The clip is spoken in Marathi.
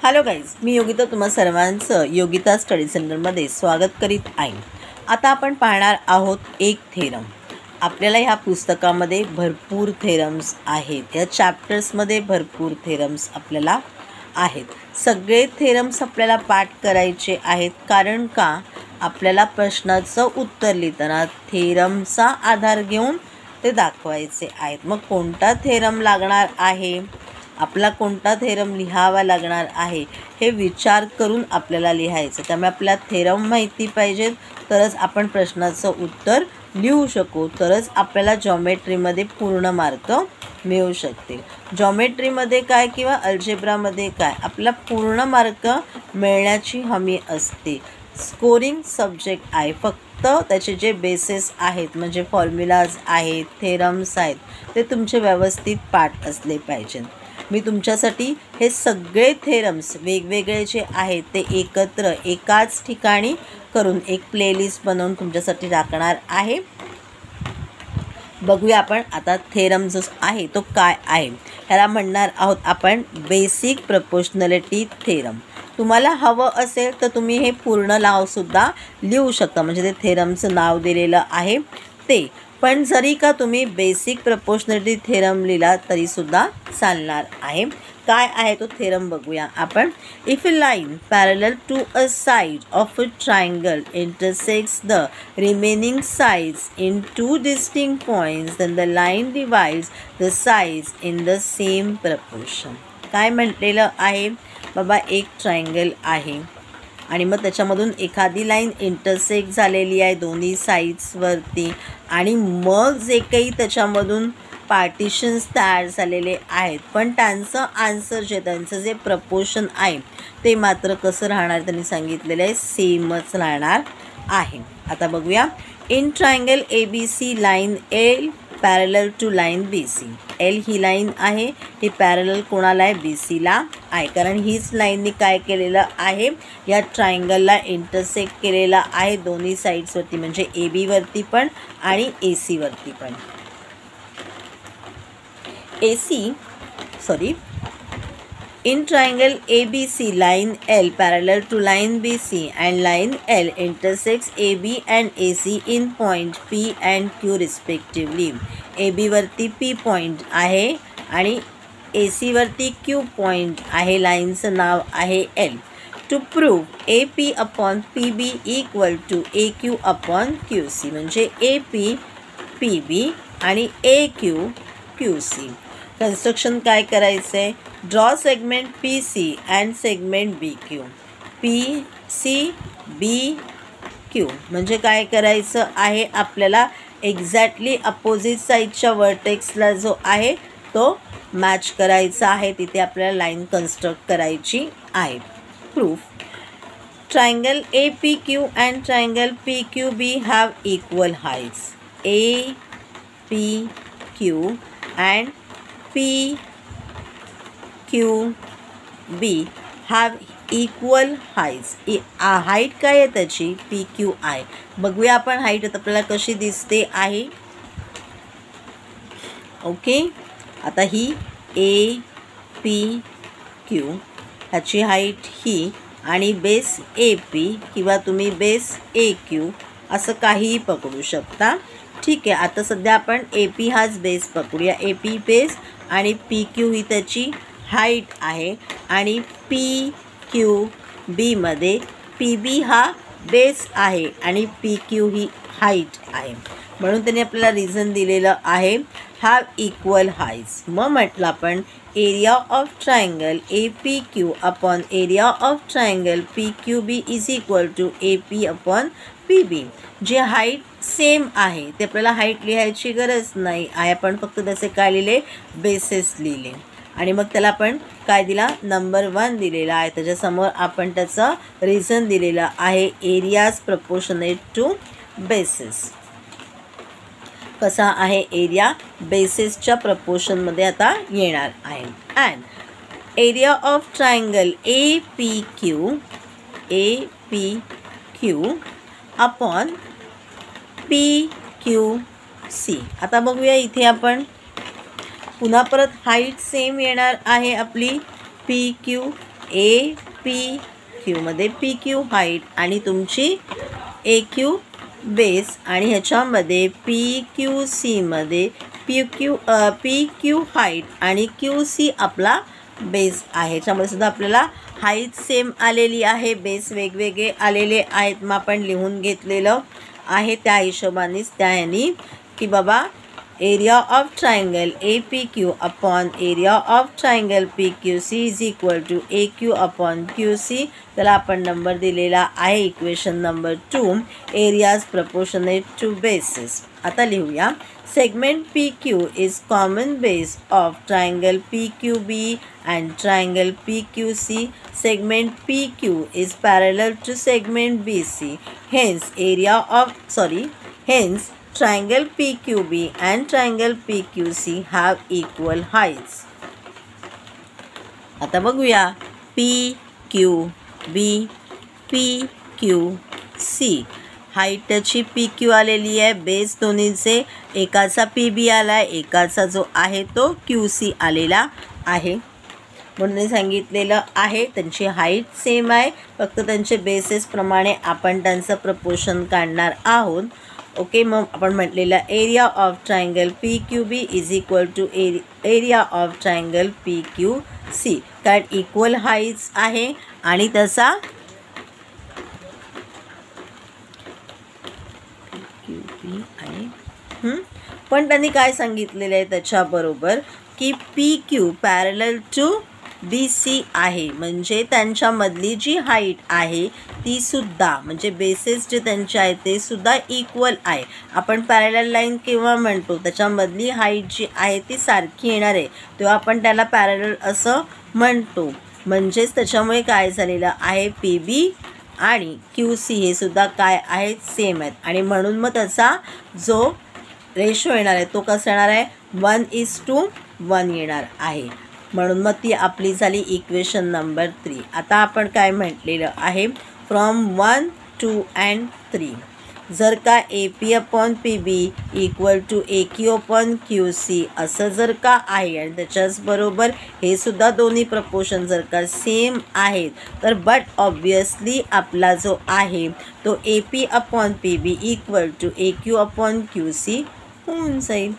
हॅलो गाईज, मी योगिता तुम्हा सर्वांचं योगिता स्टडी सेंटरमध्ये स्वागत करीत आहे. आता आपण पाहणार आहोत एक थेरम. आपल्याला ह्या पुस्तकामध्ये भरपूर थेरम्स आहेत, या चॅप्टर्समध्ये भरपूर थेरम्स आपल्याला आहेत. सगळे थेरम्स आपल्याला पाठ करायचे आहेत, कारण का आपल्याला प्रश्नाचं उत्तर लिहिताना थेरमचा आधार घेऊन ते दाखवायचे आहेत. मग कोणता थेरम लागणार आहे, आपला कोणता थेरम लिहावा लागणार आहे हे विचार करून आपल्याला लिहायचं. त्यामुळे आपल्याला थेरम माहिती पाहिजेत, तरच आपण प्रश्नाचं उत्तर लिहू शकू, तरच आपल्याला जॉमेट्रीमध्ये पूर्ण मार्क मिळू शकतील. जॉमेट्रीमध्ये काय किंवा अल्जेब्रामध्ये काय, आपल्याला पूर्ण मार्क मिळण्याची हमी असते. स्कोरिंग सब्जेक्ट आहे, फक्त त्याचे जे बेसिस आहेत म्हणजे फॉर्म्युलाज आहेत, थेरम्स आहेत, ते तुमचे व्यवस्थित पाठ असले पाहिजेत. मी तुमच्यासाठी हे सगळे थेरम्स वेगवेगळे जे आहेत ते एकत्र एकाच ठिकाणी करून एक प्लेलिस्ट बनवून तुमच्यासाठी राखणार आहे. बघूया आपण आता थेरम जो आहे तो काय आहे. ह्याला म्हणणार आहोत आपण बेसिक प्रपोर्शनॅलिटी थेरम. तुम्हाला हवं असेल तर तुम्ही हे पूर्ण नावसुद्धा लिहू शकता, म्हणजे ते थेरमचं नाव दिलेलं आहे ते. पण जरी का तुम्ही बेसिक प्रपोर्शनॅलिटी थेरम लिहिला तरीसुद्धा चालणार आहे. काय आहे तो थेरम बघूया आपण. If a line parallel to a side of a triangle intersects the remaining sides in two distinct points then the line divides the sides in the same proportion. काय म्हटलेलं आहे बाबा, एक ट्रायंगल आहे आणि मग त्याच्यामधून एखादी लाईन इंटरसेक्ट झालेली आहे दोन्ही साईड्सवरती, आणि मग जे काही त्याच्यामधून पार्टिशन्स तयार झालेले आहेत, पण त्यांचं आन्सर त्यांचं जे प्रपोर्शन आहे ते मात्र कसं राहणार त्यांनी सांगितलेलं आहे, सेमच राहणार आहे. आता बघूया. In triangle ABC line L parallel to line BC. L ही लाईन आहे, ही पॅरलल कोणाला आहे, BCला आहे, कारण हीच लाईननी काय केलेलं आहे, या ट्रायंगलला इंटरसेक्ट केलेला आहे दोन्ही साईड्सवरती, म्हणजे AB वरती पण आणि AC वरती पण. In triangle ABC, line L parallel to line BC and line L intersects AB and AC in point P and Q respectively. AB वरती P पॉइंट आहे आणि AC वरती Q पॉइंट आहे, लाईनचं नाव आहे L. To prove AP upon PB equal to AQ upon QC, म्हणजे AP PB आणि AQ QC. कन्स्ट्रक्शन काय करायचं आहे, draw segment PC and segment BQ. PC BQ म्हणजे काय करायचं आहे, आपल्याला एक्झॅक्टली अपोजिट साईडच्या वर्टेक्सला जो आहे तो मॅच करायचा आहे, तिथे आपल्याला लाईन कन्स्ट्रक्ट करायची आहे. Proof. Triangle APQ and triangle PQB have equal heights. APQ and PQB have equal heights. Height काय आहे त्याची, PQI. बघूया आपण हाईट आता आपल्याला कशी दिसते आहे. ओके, आता ही APQ, ह्याची हाईट ही, आणि बेस AP किंवा तुम्ही बेस AQ असं काहीही पकडू शकता. ठीक आहे, आता सध्या आपण AP हाच बेस पकडूया. AP बेस आणि PQ ही त्याची हाईट आहे, आणि PQB मध्ये PB हा बेस आहे आणि PQ ही हाईट आहे, म्हणून त्यांनी आपल्याला रिझन दिलेलं आहे हॅव इक्वल हाईट्स. मग म्हटलं आपण area of triangle APQ upon area of triangle PQB is equal to AP upon PB. जे हाईट सेम आहे ते आपल्याला हाईट लिहायची गरज नाही आहे, आपण फक्त त्याचे काय लिहिले, बेसिस लिहिले, आणि मग त्याला आपण काय दिला, नंबर 1 दिलेला आहे. त्याच्यासमोर आपण त्याचं रिझन दिलेलं आहे, एरियाज प्रपोर्शनेट टू बेसिस. कसा आहे एरिया, बेसिसच्या प्रपोर्शनमध्ये आता येणार आहे. And area of triangle APQ upon PQC. आता बघूया, इथे आपण पुन्हा परत हाईट सेम येणार आहे आपली PQ APQ मध्ये PQ हाईट आणि तुमची AQ बेस आणि ह्याच्यामध्ये PQC मध्ये PQ हाईट आणि QC आपला बेस आहे. ह्याच्यामध्ये सुद्धा आपल्याला हाईट सेम आलेली आहे, बेस वेगवेगळे आलेले आहेत. मग आपण लिहून घेतलेलं आहे त्या हिशोबानेच त्या ह्यानी की बाबा area of triangle APQ upon area of triangle PQC is equal to AQ upon QC. त्याला आपण नंबर दिलेला आहे equation number 2. Areas proportionate to bases. आता लिहूया. Segment PQ is common base of triangle PQB and triangle PQC. Segment PQ is parallel to segment BC. Hence triangle PQB and triangle PQC have equal heights. आता बघूया PQB PQC. हाईटची PQ आलेली आहे, बेस दोन्हीचे, एकाचा PB आला आहे, एकाचा जो आहे तो QC आलेला आहे. म्हणून सांगितलेलं आहे त्यांची हाईट सेम आहे, फक्त त्यांचे बेसेसप्रमाणे आपण त्यांचं प्रपोर्शन काढणार आहोत. ओके, मग आपण म्हटलेलं area of triangle PQB is equal to area of triangle PQC. कारण इक्वल हाईट्स आहे आणि त्याचा पण त्यांनी काय सांगितलेलं आहे त्याच्याबरोबर की PQ पॅरलल टू BC आहे, म्हणजे त्यांच्यामधली जी हाईट आहे ती सुद्धा, म्हणजे बेसेस जे त्यांचे आहेत ते सुद्धा इक्वल आहे. आपण पॅरलल लाईन केव्हा म्हणतो, त्याच्यामधली हाईट जी आहे ती सारखी येणार आहे तेव्हा आपण त्याला पॅरलल असं म्हणतो. म्हणजेच त्याच्यामुळे काय झालेलं आहे, PB आणि QC हे सुद्धा काय आहेत, सेम आहेत. आणि म्हणून मग त्याचा जो रेशो येणार आहे तो कसा येणार आहे, 1:1 येणार आहे. म्हणून मग ती आपली झाली इक्वेशन नंबर 3. आता आपण काय म्हटलेलं आहे, फ्रॉम 1, 2 and 3 जर का AP upon PB equal to AQ upon QC असं जर का आहे आणि त्याच्याचबरोबर हे सुद्धा दोन्ही प्रपोर्शन जर का सेम आहेत तर बट ऑब्वियसली आपला जो आहे तो AP upon PB equal to AQ upon QC होऊन जाईल.